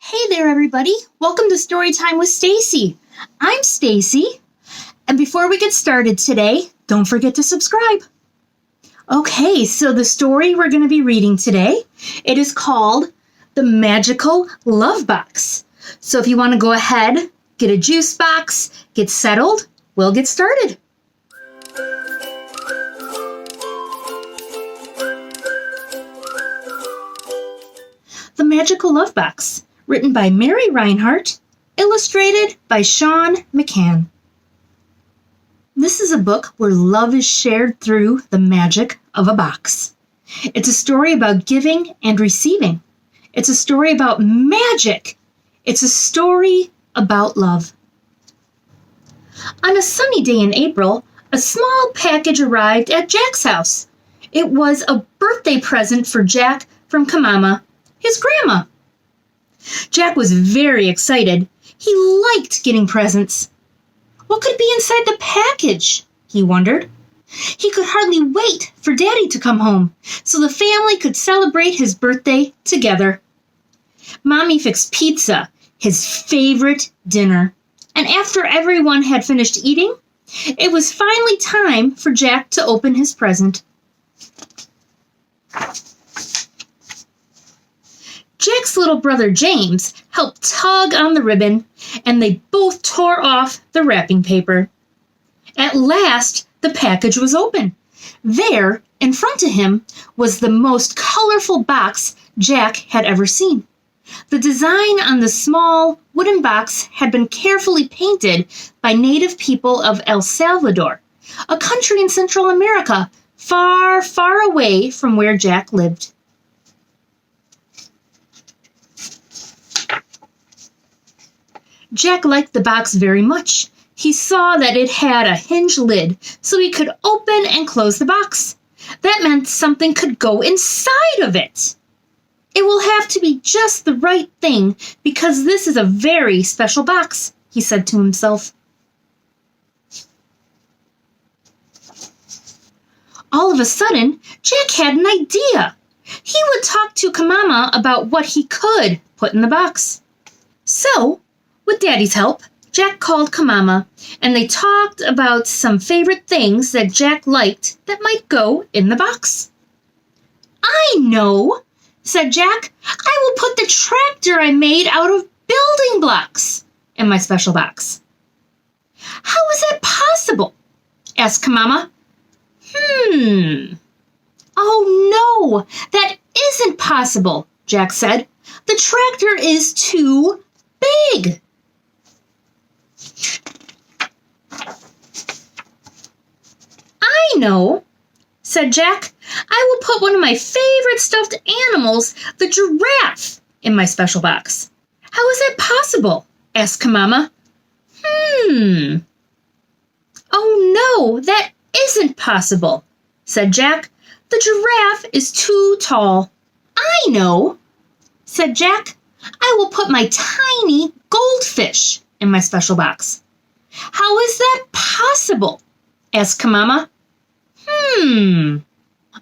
Hey there, everybody. Welcome to Story Time with Stacey. I'm Stacey, and before we get started today, don't forget to subscribe. Okay, so the story we're going to be reading today, it is called The Magical Love Box. So if you want to go ahead, get a juice box, get settled, we'll get started. The Magical Love Box, written by Reinhart, illustrated by Shawn, McCann. This is a book where love is shared through the magic of a box. It's a story about giving and receiving. It's a story about magic. It's a story about love. On a sunny day in April, a small package arrived at Jack's house. It was a birthday present for Jack from Kamama, his grandma. Jack was very excited. He liked getting presents. What could be inside the package? He wondered. He could hardly wait for Daddy to come home so the family could celebrate his birthday together. Mommy fixed pizza, his favorite dinner. And after everyone had finished eating, it was finally time for Jack to open his present. Jack's little brother James helped tug on the ribbon, and they both tore off the wrapping paper. At last, the package was open. There, in front of him, was the most colorful box Jack had ever seen. The design on the small wooden box had been carefully painted by native people of El Salvador, a country in Central America, far, far away from where Jack lived. Jack liked the box very much. He saw that it had a hinge lid, so he could open and close the box. That meant something could go inside of it. It will have to be just the right thing, because this is a very special box, he said to himself. All of a sudden, Jack had an idea. He would talk to Kamama about what he could put in the box. So, with Daddy's help, Jack called Kamama, and they talked about some favorite things that Jack liked that might go in the box. I know, said Jack. I will put the tractor I made out of building blocks in my special box. How is that possible? Asked Kamama. Oh no, that isn't possible, Jack said. The tractor is too big. I know, said Jack. I will put one of my favorite stuffed animals, the giraffe, in my special box. How is that possible? Asked Kamama. Oh no, that isn't possible, said Jack. The giraffe is too tall. I know, said Jack. I will put my tiny goldfish in my special box. How is that possible? Asked Kamama.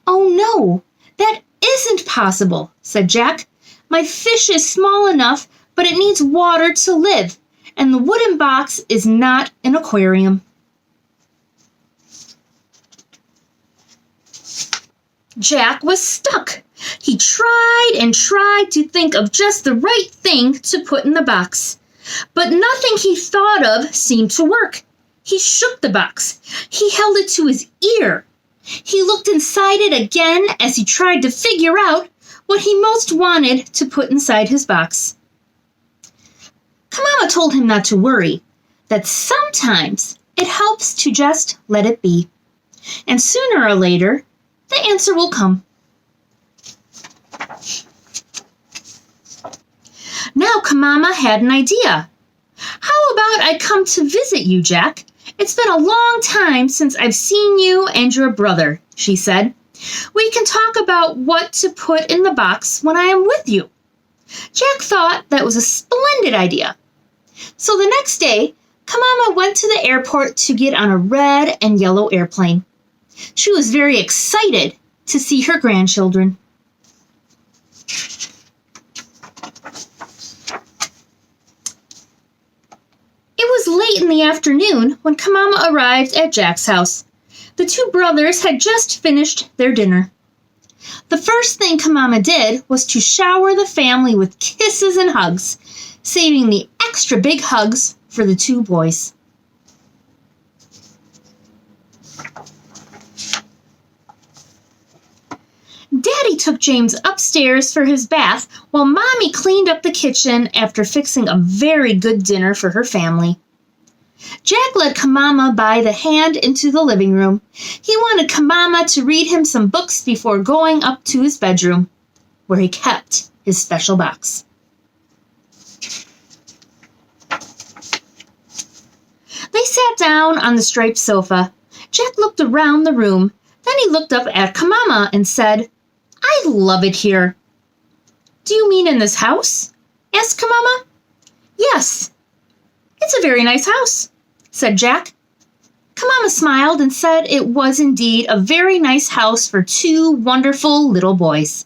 Oh no, that isn't possible, said Jack. My fish is small enough, but it needs water to live, and the wooden box is not an aquarium. Jack was stuck. He tried and tried to think of just the right thing to put in the box, but nothing he thought of seemed to work. He shook the box. He held it to his ear. He looked inside it again as he tried to figure out what he most wanted to put inside his box. Kamama told him not to worry, that sometimes it helps to just let it be. And sooner or later, the answer will come. Now Kamama had an idea. How about I come to visit you, Jack? It's been a long time since I've seen you and your brother, she said. We can talk about what to put in the box when I am with you. Jack thought that was a splendid idea. So the next day, Kamama went to the airport to get on a red and yellow airplane. She was very excited to see her grandchildren. late in the afternoon when Kamama arrived at Jack's house. The two brothers had just finished their dinner. The first thing Kamama did was to shower the family with kisses and hugs, saving the extra big hugs for the two boys. Daddy took James upstairs for his bath while Mommy cleaned up the kitchen after fixing a very good dinner for her family. Jack led Kamama by the hand into the living room. He wanted Kamama to read him some books before going up to his bedroom, where he kept his special box. They sat down on the striped sofa. Jack looked around the room. Then he looked up at Kamama and said, "I love it here." "Do you mean in this house?" asked Kamama. "Yes. It's a very nice house," said Jack. Kamama smiled and said it was indeed a very nice house for two wonderful little boys.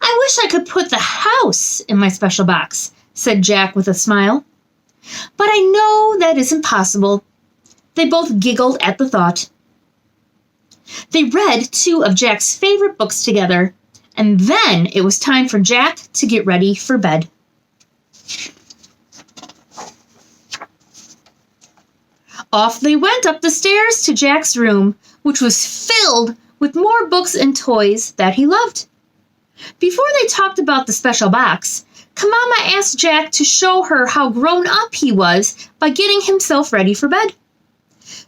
"I wish I could put the house in my special box," said Jack with a smile. "But I know that isn't possible." They both giggled at the thought. They read two of Jack's favorite books together, and then it was time for Jack to get ready for bed. Off they went up the stairs to Jack's room, which was filled with more books and toys that he loved. Before they talked about the special box, Kamama asked Jack to show her how grown up he was by getting himself ready for bed.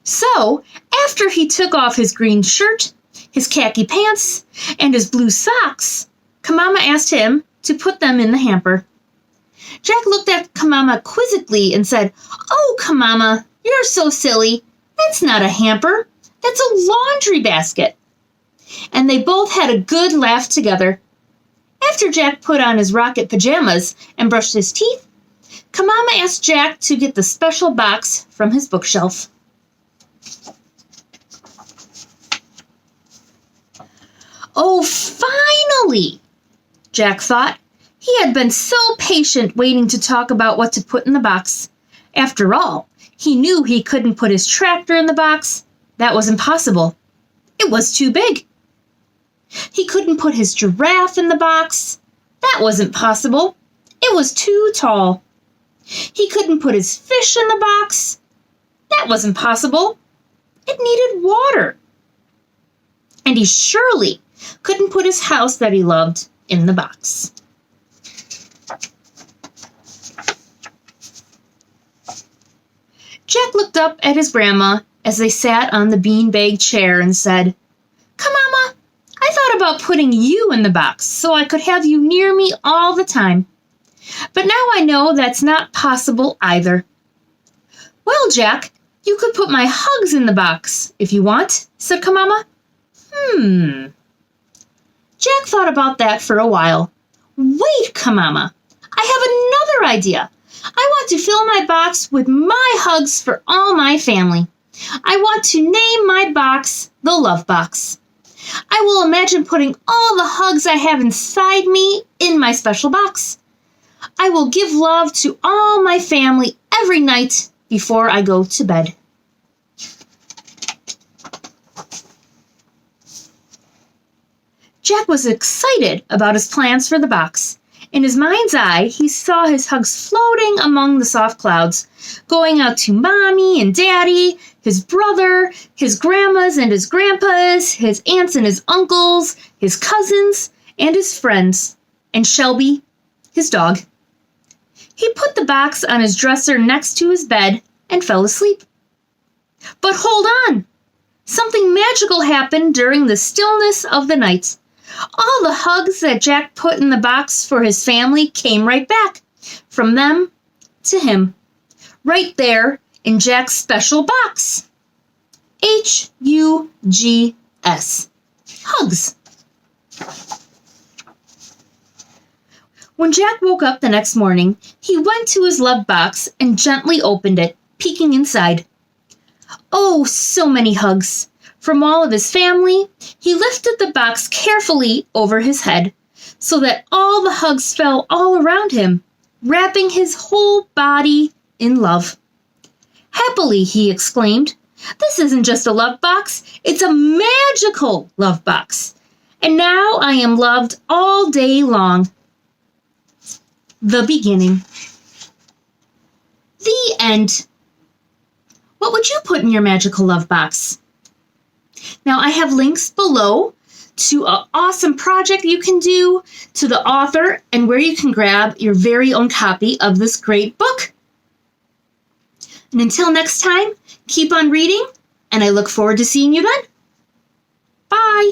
So, after he took off his green shirt, his khaki pants, and his blue socks, Kamama asked him to put them in the hamper. Jack looked at Kamama quizzically and said, "Oh, Kamama, you're so silly. That's not a hamper. That's a laundry basket." And they both had a good laugh together. After Jack put on his rocket pajamas and brushed his teeth, Kamama asked Jack to get the special box from his bookshelf. "Oh, finally!" Jack thought. He had been so patient waiting to talk about what to put in the box. After all, he knew he couldn't put his tractor in the box. That was impossible. It was too big. He couldn't put his giraffe in the box. That wasn't possible. It was too tall. He couldn't put his fish in the box. That wasn't possible. It needed water. And he surely couldn't put his house that he loved in the box. Jack looked up at his grandma as they sat on the beanbag chair and said, "Kamama, I thought about putting you in the box so I could have you near me all the time. But now I know that's not possible either." "Well, Jack, you could put my hugs in the box if you want," said Kamama. Jack thought about that for a while. "Wait, Kamama, I have another idea. I want to fill my box with my hugs for all my family. I want to name my box the Love Box. I will imagine putting all the hugs I have inside me in my special box. I will give love to all my family every night before I go to bed." Jack was excited about his plans for the box. In his mind's eye, he saw his hugs floating among the soft clouds, going out to Mommy and Daddy, his brother, his grandmas and his grandpas, his aunts and his uncles, his cousins and his friends, and Shelby, his dog. He put the box on his dresser next to his bed and fell asleep. But hold on! Something magical happened during the stillness of the night. All the hugs that Jack put in the box for his family came right back, from them to him, right there in Jack's special box. Hugs. Hugs. When Jack woke up the next morning, he went to his love box and gently opened it, peeking inside. Oh, so many hugs. From all of his family, he lifted the box carefully over his head so that all the hugs fell all around him, wrapping his whole body in love. Happily, he exclaimed. This isn't just a love box, it's a magical love box. And now I am loved all day long. The beginning. The end. What would you put in your magical love box? Now, I have links below to an awesome project you can do, to the author, and where you can grab your very own copy of this great book. And until next time, keep on reading, and I look forward to seeing you then. Bye.